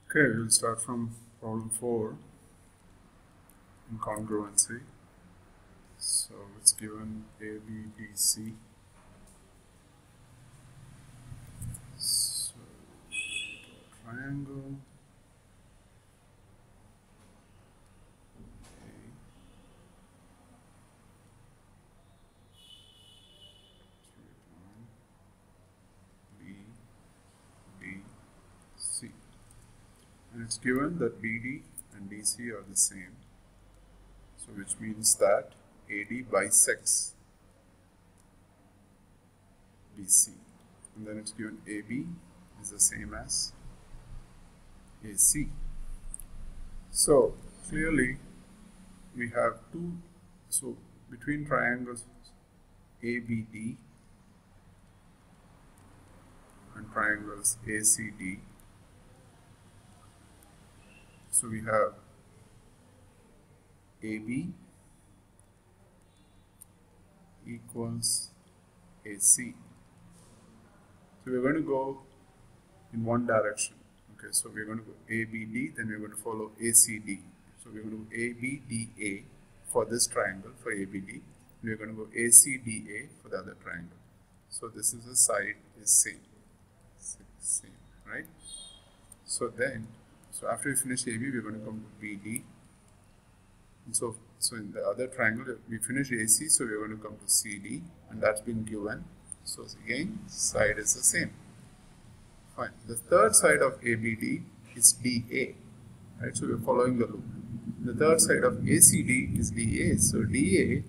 Okay, we'll start from problem 4 in congruency. So it's given A, B, D, C. So triangle A, B, D, C. And it's given that BD and DC are the same. So which means that AD bisects BC. And then it's given AB is the same as AC. So clearly we have two, so between triangles ABD and triangles ACD, so we have AB equals AC. So we're going to go in one direction. Okay, so we're going to go ABD, then we're going to follow ACD. So we're going to go ABDA for this triangle for ABD. We're going to go ACDA for the other triangle. So this is the side is same, right? So then, so after we finish AB, we're going to come to BD. And so in the other triangle, we finished AC, so we're going to come to CD, and that's been given. So again, side is the same. Fine. The third side of ABD is DA, right? So we're following the loop. The third side of ACD is DA. So DA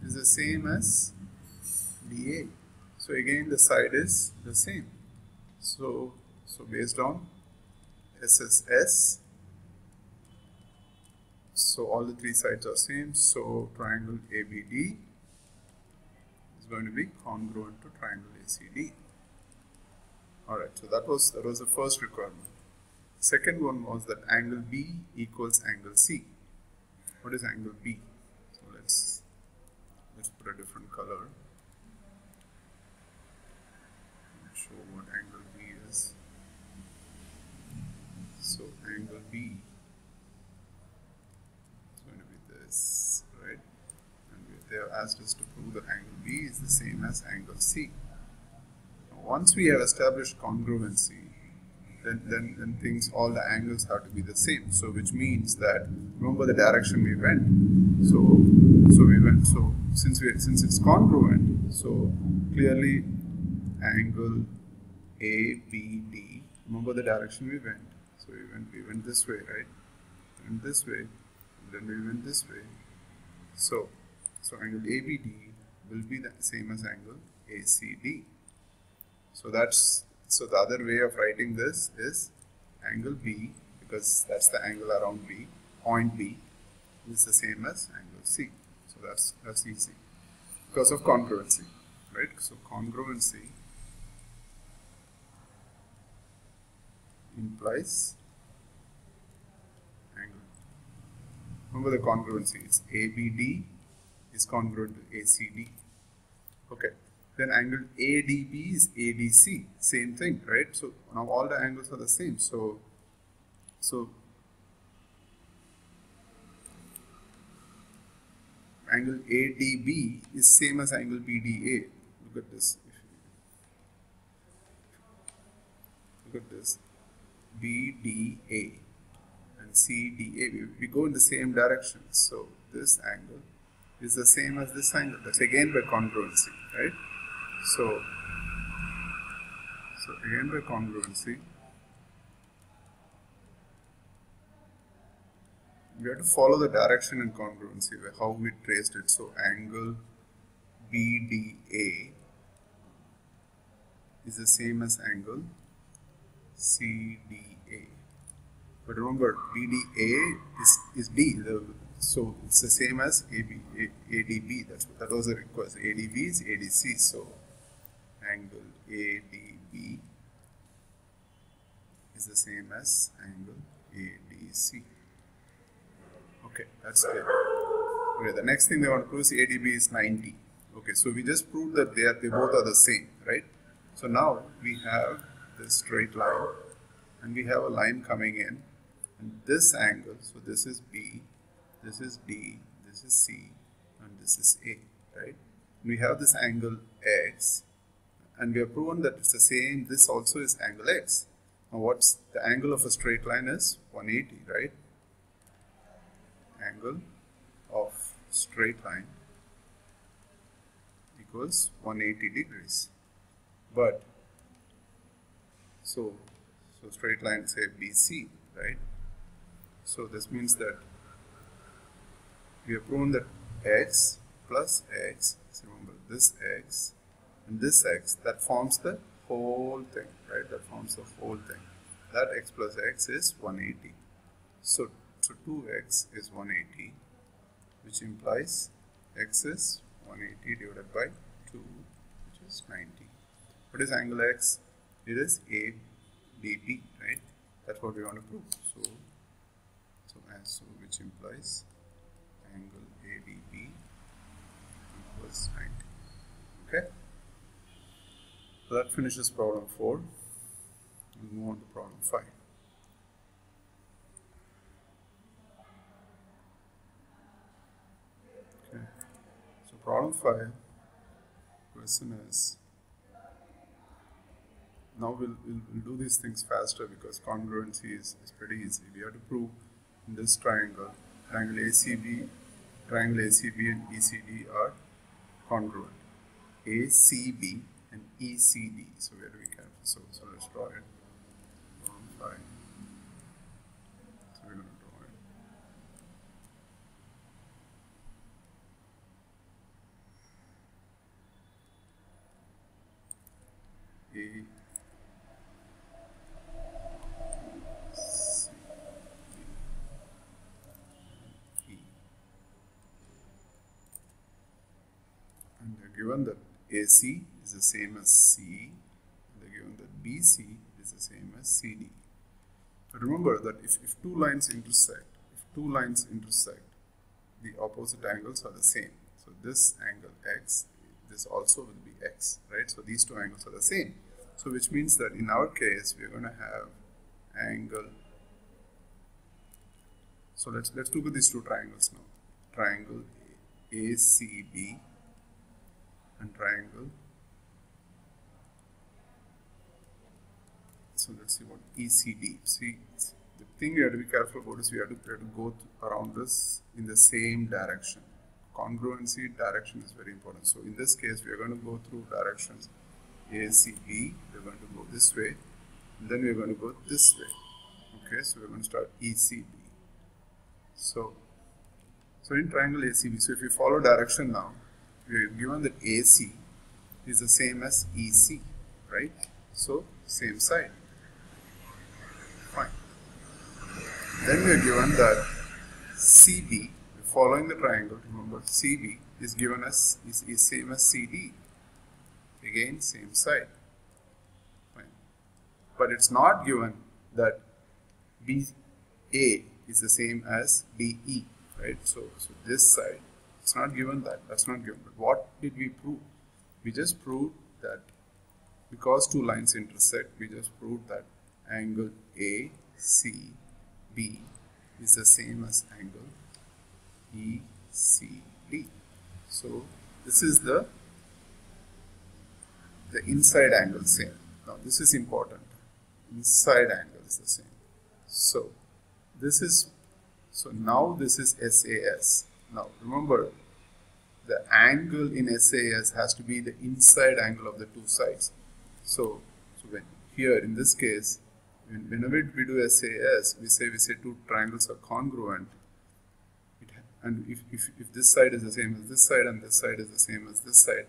is the same as DA. So again, the side is the same. So based on SSS, so all the three sides are same. So triangle ABD is going to be congruent to triangle ACD. Alright, so that was the first requirement. Second one was that angle B equals angle C. What is angle B? So let's put a different color. Show what angle B is. So angle B is going to be this, right? And they have asked us to prove that angle B is the same as angle C. Once we have established congruency, then things, all the angles have to be the same. So which means that, remember the direction we went. So since it's congruent, so clearly angle ABD, remember the direction we went. So we went this way, right? We went this way, and then we went this way. So angle ABD will be the same as angle ACD. So the other way of writing this is angle B, because that's the angle around B, point B is the same as angle C. So that's easy because of congruency, right? So congruency implies angle. Remember the congruency is ABD is congruent to ACD. Okay. Then angle ADB is ADC, same thing, right? So now all the angles are the same. So angle ADB is same as angle BDA. Look at this. Look at this. BDA and CDA. We go in the same direction. So this angle is the same as this angle. That's again by congruency, right? So again by congruency, we have to follow the direction in congruency, how we traced it. So angle BDA is the same as angle CDA. But remember, BDA is D, so it's the same as ADB. That was the request. ADB is ADC. So angle ADB is the same as angle ADC. Okay, that's clear. Okay, the next thing they want to prove is ADB is 90. Okay, so we just proved that they both are the same, right? So now we have this straight line, and we have a line coming in, and this angle, so this is B, this is D, this is C, and this is A, right? We have this angle X, and we have proven that it's the same, this also is angle X. Now what's the angle of a straight line is 180, right? Angle of straight line equals 180 degrees. But so straight line, say BC, right? So this means that we have proven that X plus X, so remember this X and this X, that forms the whole thing, right? That forms the whole thing. That X plus X is 180. So 2X is 180, which implies X is 180 divided by 2, which is 90. What is angle X? It is ABB, right? That's what we want to prove. So which implies angle ABB equals 90. Okay? So that finishes problem 4. We'll move on to problem 5. Okay. So problem 5, question is, now we'll do these things faster because congruency is pretty easy. We have to prove in this triangle ACB and ECD are congruent. ACB and ECD. So we have to be careful. So let's draw it. Problem 5. So we're going to draw it. A given that AC is the same as CE, and they're given that BC is the same as CD. But remember that if two lines intersect, the opposite angles are the same. So this angle X, this also will be X, right? So these two angles are the same. So which means that in our case, we're going to have angle. So let's look at these two triangles now. Triangle ACB and triangle. So let's see what ECD. See, the thing we have to be careful about is we have to go around this in the same direction. Congruency direction is very important. So in this case, we are going to go through directions ACB. We're going to go this way, and then we're going to go this way. Okay, so we're going to start ECB. So in triangle ACB, so if you follow direction now, we are given that AC is the same as EC, right? So same side. Fine. Then we are given that CB, following the triangle, remember CB is given as is same as CD. Again, same side. Fine. But it's not given that BA is the same as DE, right? So this side, it's not given that. That's not given. But what did we prove? We just proved that because two lines intersect, we just proved that angle ACB is the same as angle ECD. So this is the inside angle same. Now this is important. Inside angle is the same. So now this is SAS. Now remember, the angle in SAS has to be the inside angle of the two sides. So when here in this case, whenever we do SAS, we say two triangles are congruent. And if this side is the same as this side and this side is the same as this side,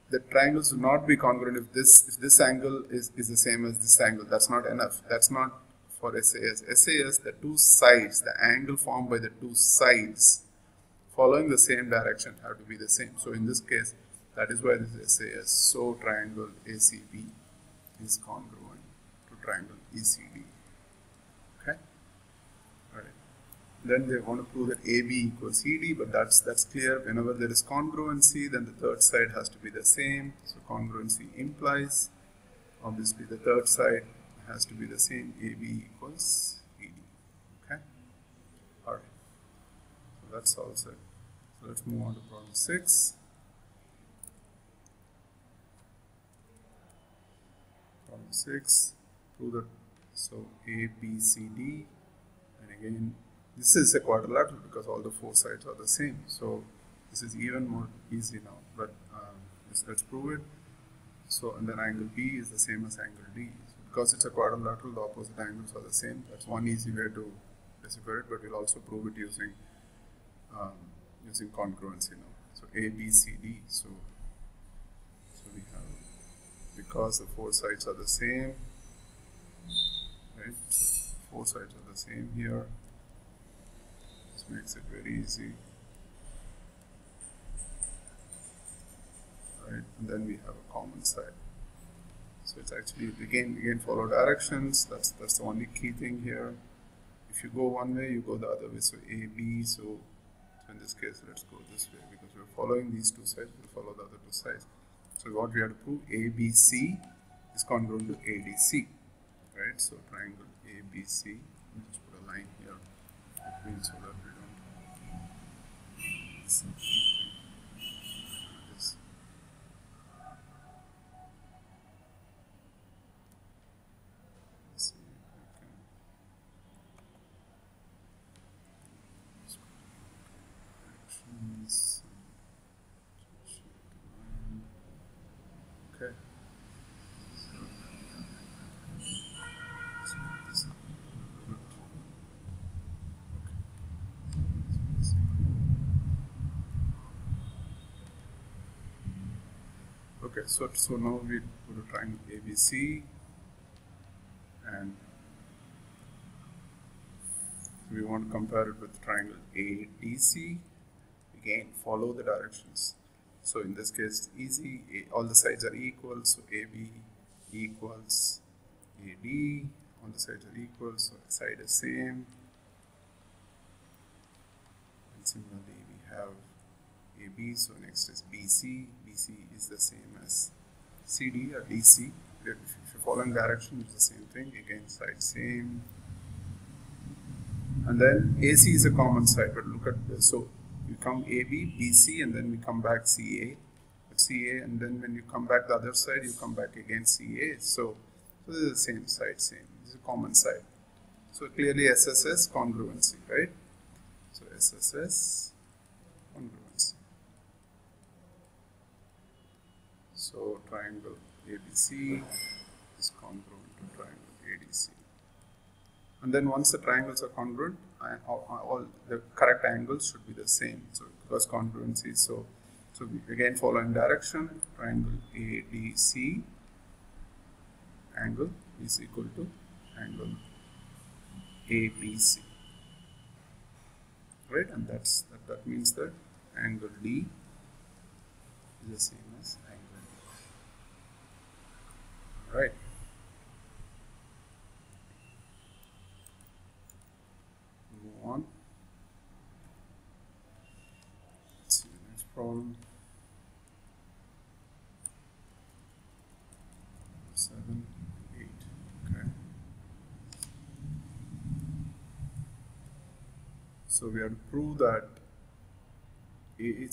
the triangles will not be congruent if this angle is the same as this angle. That's not enough. That's not for SAS. SAS, the two sides, the angle formed by the two sides following the same direction have to be the same. So in this case, that is why this is SAS. So triangle ACB is congruent to triangle ECD. Okay? Alright. Then they want to prove that AB equals CD, but that's clear. Whenever there is congruency, then the third side has to be the same. So congruency implies, obviously, the third side has to be the same. AB equals ED. Okay. All right. So that's all set. So let's move on to problem 6. Problem 6. Prove that. So A, B, C, D, and again this is a quadrilateral because all the 4 sides are the same. So this is even more easy now. But let's prove it. So and then angle B is the same as angle D. So because it's a quadrilateral, the opposite angles are the same. That's one easy way to decipher it. But we'll also prove it using congruency now. So A, B, C, D. So we have, because the 4 sides are the same, right? So 4 sides are the same here. This makes it very easy, right? And then we have a common side. So it's actually again follow directions. That's the only key thing here. If you go one way, you go the other way. So A, B. So in this case, let's go this way because we're following these 2 sides. We'll follow the other 2 sides. So what we have to prove, ABC is congruent to ADC, right? So triangle ABC. Let me just put a line here between so that we don't see this. Let's see if I can. Directions. Okay. Okay, so now we put a triangle ABC, and we want to compare it with triangle ADC. Again, follow the directions. So in this case, it's easy. All the sides are equal. So AB equals AD. All the sides are equal. So the side is same. And similarly, we have AB. So next is BC. BC is the same as CD or DC. If you're following direction, it's the same thing. Again, side same. And then AC is a common side. But look at this. So you come AB, BC, and then we come back CA. CA, and then when you come back the other side, you come back again CA. So this is the same side, same. This is a common side. So clearly SSS congruency, right? So SSS congruency. So triangle ABC is congruent to triangle ADC. And then once the triangles are congruent, all the correct angles should be the same. So because congruency, so we again following direction, triangle ADC angle is equal to angle ABC, right? And that means that angle D is the same as angle D. All right. Move on. Let's see the next problem. 7, 8. Okay. So we have to prove that we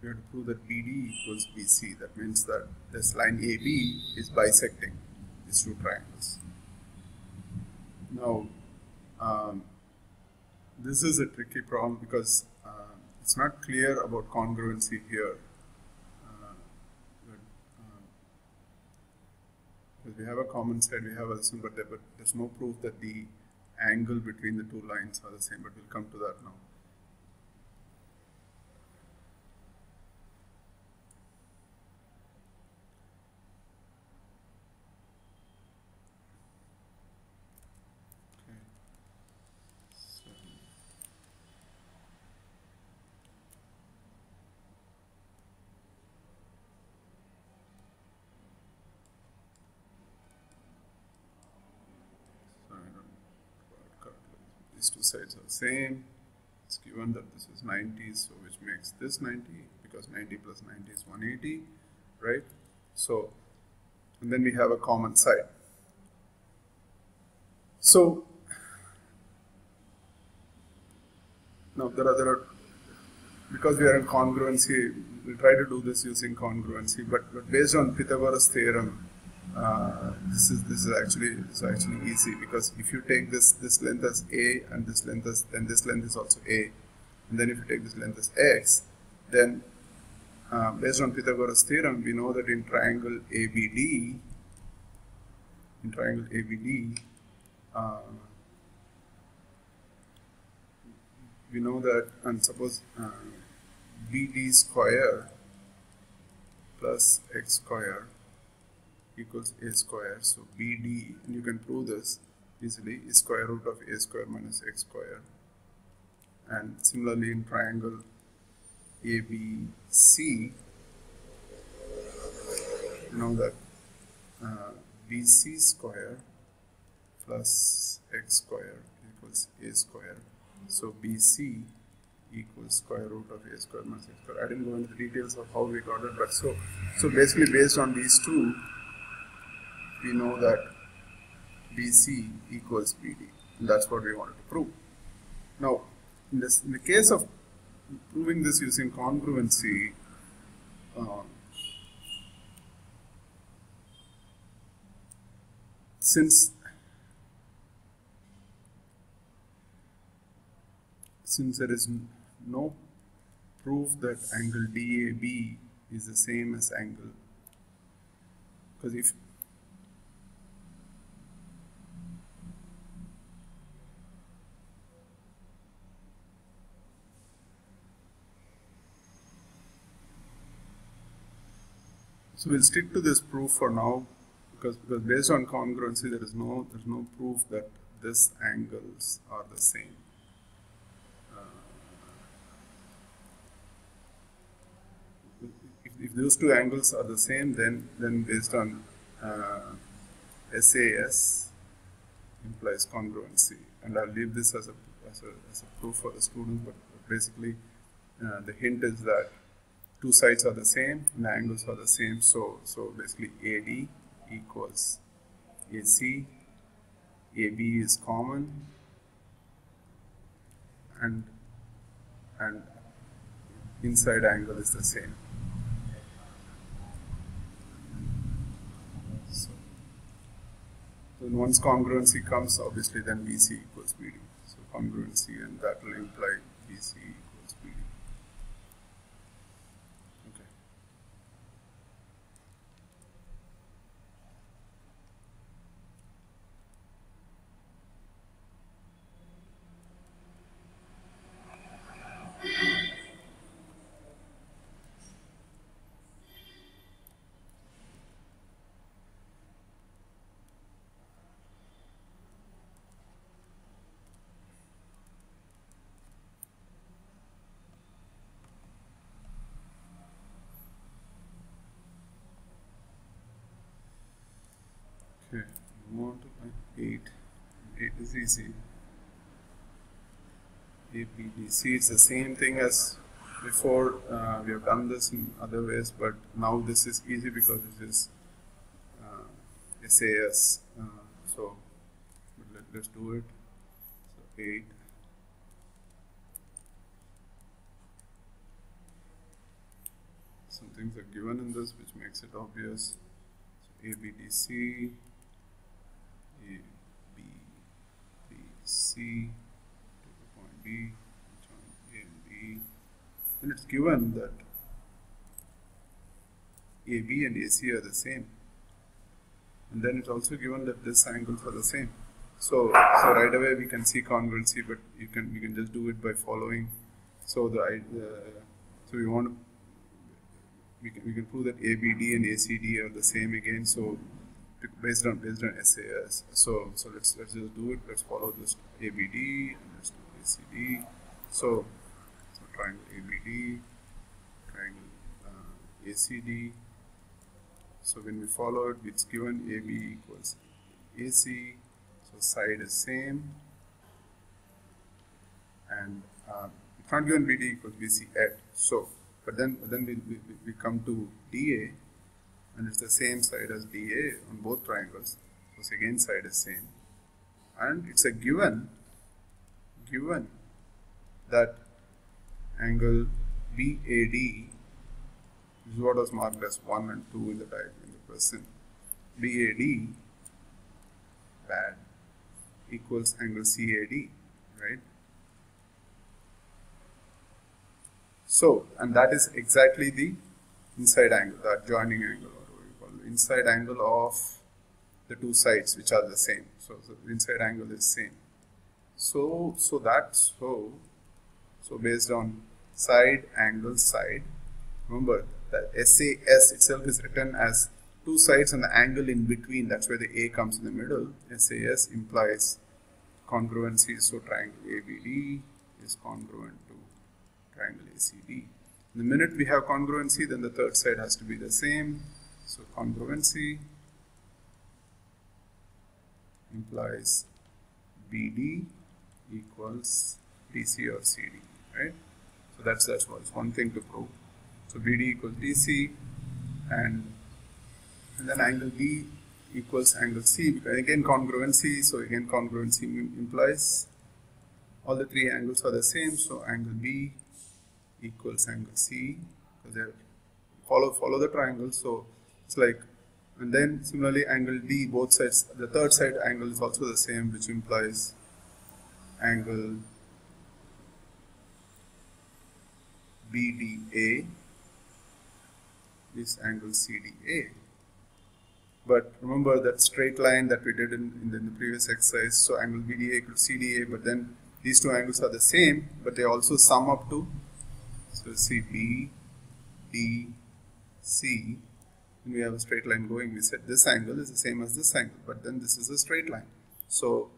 have to prove that BD equals BC. That means that this line AB is bisecting these 2 triangles. Now, this is a tricky problem because it's not clear about congruency here. Because we have a common side, we have a this one, but there's no proof that the angle between the 2 lines are the same, but we'll come to that now. Okay. These 2 sides are the same. It's given that this is 90, so which makes this 90, because 90 plus 90 is 180, right? So and then we have a common side. So now there are because we are in congruency, we try to do this using congruency, but based on Pythagoras theorem, this is actually easy, because if you take this length as a and this length as, then this length is also a, and then if you take this length as x, then based on Pythagoras theorem, we know that in triangle ABD, we know that, and suppose BD square plus x square equals a square. So BD, and you can prove this easily, is square root of a square minus x square. And similarly in triangle ABC, you know that BC square plus x square equals a square. So BC equals square root of a square minus x square. I didn't go into the details of how we got it, but so basically based on these two, we know that BC equals BD, and that's what we wanted to prove. Now, in the case of proving this using congruency, since there is no proof that angle DAB is the same as angle, because if so we'll stick to this proof for now, because based on congruency there's no proof that these angles are the same. If those two angles are the same, then based on SAS implies congruency, and I'll leave this as a proof for the students. But basically, the hint is that two sides are the same and the angles are the same. So basically, AD equals AC, AB is common, and inside angle is the same. So once congruency comes, obviously then BC equals BD. So congruency, and that will imply BC equals BD. Okay. Okay, move on to 8. 8 is easy. APDC, it's the same thing as before. We have done this in other ways, but now this is easy because this is SAS. So let's do it. So 8. Some things are given in this which makes it obvious. So ABDC, ABC, to point B, join A and B. Then it's given that AB and AC are the same. And then it's also given that these angles are the same. So right away we can see congruency, but we can just do it by following. So so we want to, we can prove that ABD and ACD are the same again. So based on SAS. So let's just do it. Let's follow this ABD and let's do ACD. So triangle ABD, triangle ACD. So when we follow it, it's given AB equals AC. So side is same, and it's not given BD equals BC at. So but then we come to DA. and it's the same side as BA on both triangles. So second side is same, and it's a given that angle BAD is what was marked as 1 and 2 in the question. BAD bad equals angle CAD, right? So, and that is exactly the inside angle, the adjoining angle, or what we call the inside angle of the two sides which are the same. So the inside angle is same. So based on side angle side, remember that SAS itself is written as two sides and the angle in between. That's where the A comes in the middle. SAS implies congruency. So triangle ABD is congruent to triangle ACD. The minute we have congruency, then the third side has to be the same. So congruency implies BD equals DC or CD, right? So that's one thing to prove. So BD equals DC, and then angle D equals angle C, because again congruency. So again congruency implies all the three angles are the same. So angle B equals angle C, because they follow the triangle. So it's like, and then similarly angle D, both sides, the third side angle is also the same, which implies angle BDA is angle CDA. But remember that straight line that we did in the previous exercise. So angle BDA equals CDA, but then these two angles are the same, but they also sum up to, so see B, D, C. When we have a straight line going, we said this angle is the same as this angle, but then this is a straight line. So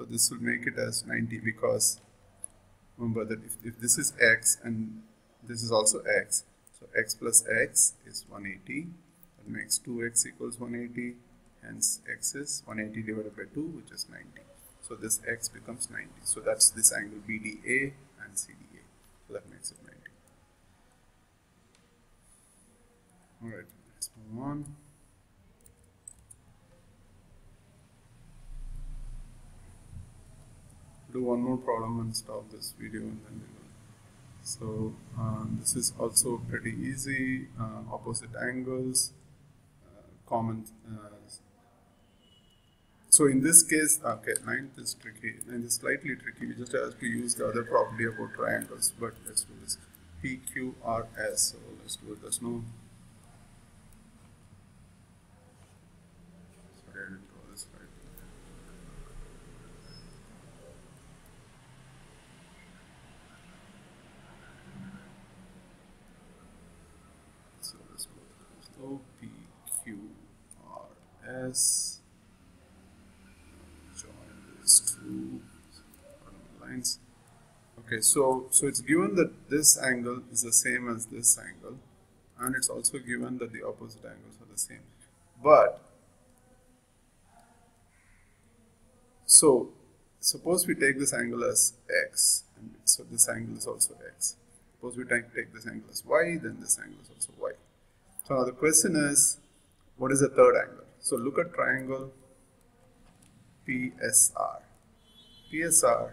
this will make it as 90, because remember that if this is X and this is also X, so X plus X is 180. That makes 2X equals 180. Hence X is 180 divided by 2, which is 90. So this X becomes 90. So that's this angle BDA and CDA. So that makes it 90. Alright, let's move on. Do one more problem and stop this video, and then we will. So this is also pretty easy. Opposite angles, common. So in this case, okay, 9th is tricky. 9th is slightly tricky. We just have to use the other property about triangles. But let's do this. PQRS. So let's do it. There's no. Sorry, I didn't draw this right. So let's go. PQRS. Lines. Okay, so it's given that this angle is the same as this angle, and it's also given that the opposite angles are the same. But so suppose we take this angle as X, and so this angle is also X. Suppose we take this angle as Y, then this angle is also Y. So now the question is, what is the third angle? So look at triangle PSR. PSR,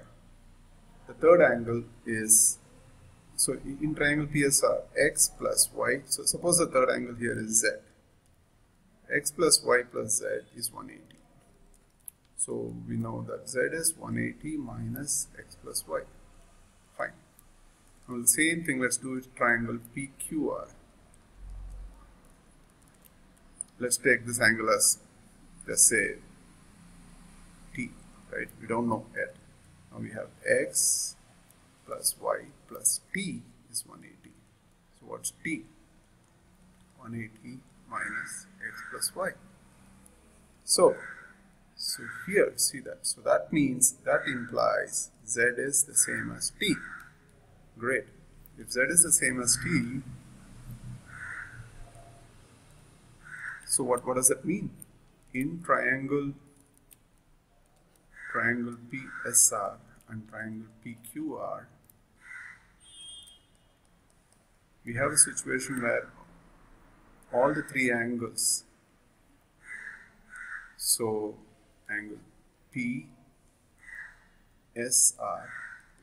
the third angle is, so in triangle PSR, X plus Y, so suppose the third angle here is Z. X plus Y plus Z is 180. So we know that Z is 180 minus X plus Y. Fine. Now the same thing, let's do it triangle PQR. Let's take this angle as, let's say, T. Right? We don't know yet. Now we have X plus Y plus T is 180. So what's T? 180 minus X plus Y. So here, see that. So that means, that implies Z is the same as T. Great. If Z is the same as T, so what does that mean? In triangle PSR and triangle PQR, we have a situation where all the three angles. So angle PSR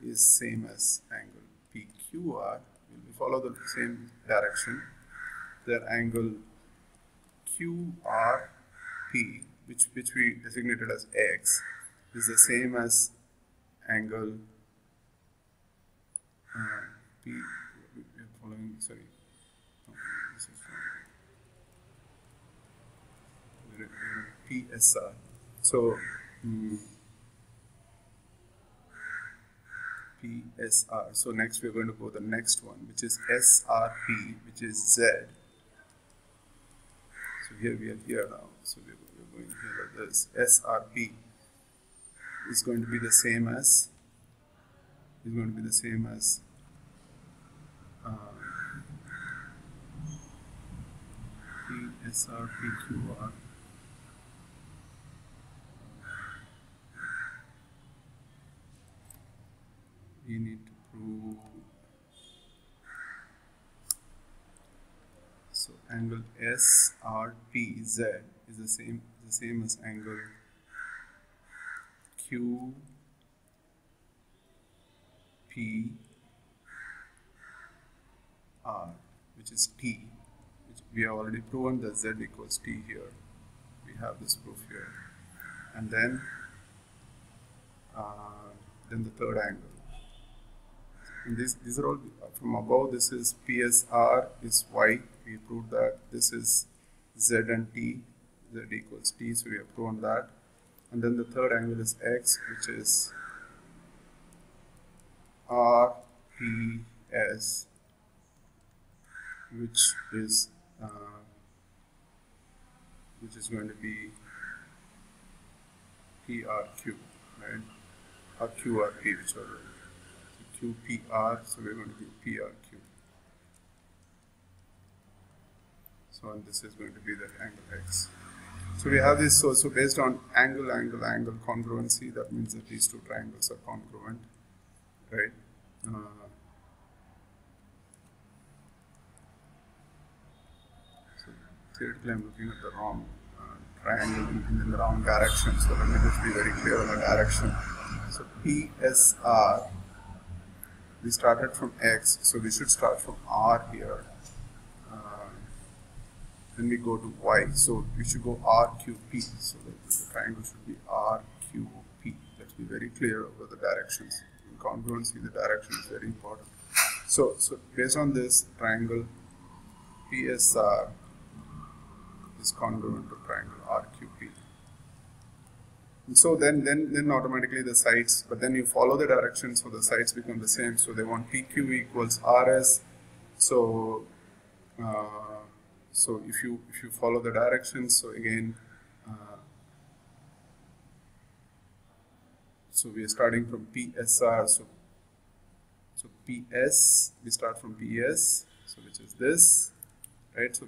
is same as angle PQR. We follow the same direction. Their angle QRP, which we designated as X, is the same as angle P. We are following. Sorry, no, this is PSR. So PSR. So next we are going to go the next one, which is SRP, which is Z. So here we are here now. So we're going here like this. SRP is going to be the same as PSRPQR. We need to prove. So angle SRPZ is the same as angle QPR, which is T. Which we have already proven that Z equals T here. We have this proof here, and then the third angle. And these are all from above. This is PSR is Y. We proved that. This is Z and T. Z equals T. So we have proven that. And then the third angle is X, which is RPS, which is going to be PRQ, right? Or QRP, which are QPR. So we're going to do PRQ. So and this is going to be the angle X. So we have this. So based on angle congruency, that means that these two triangles are congruent, right? So theoretically, I'm looking at the wrong triangle in the wrong direction. So let me just be very clear on the direction. So PSR, we started from X, so we should start from R here. Then we go to Y, so we should go RQP. So the triangle should be RQP. Let's be very clear over the directions. In congruency, the direction is very important. So based on this, triangle PSR is congruent to triangle RQP. And so then automatically the sides, but then you follow the direction, so the sides become the same. So they want PQ equals RS. So so if you follow the directions, so again, so we are starting from PSR. So PS, we start from PS, so which is this, right? So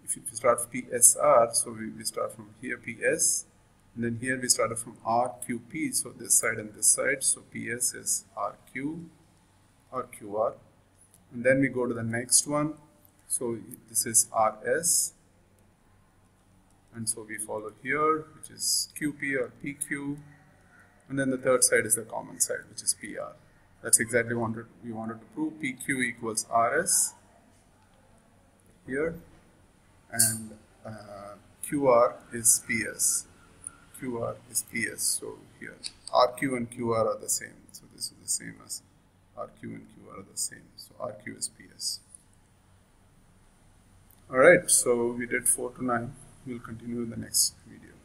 if you start from PSR, so we start from here PS, and then here we started from RQP, so this side and this side. So PS is RQ or QR, and then we go to the next one. So this is RS, and so we follow here, which is QP or PQ, and then the third side is the common side, which is PR. That's exactly what we wanted to prove. PQ equals RS here, and QR is PS. QR is PS. So here, RQ and QR are the same. So this is the same as RQ and QR are the same. So RQ is PS. Alright, so we did 4 to 9. We'll continue in the next video.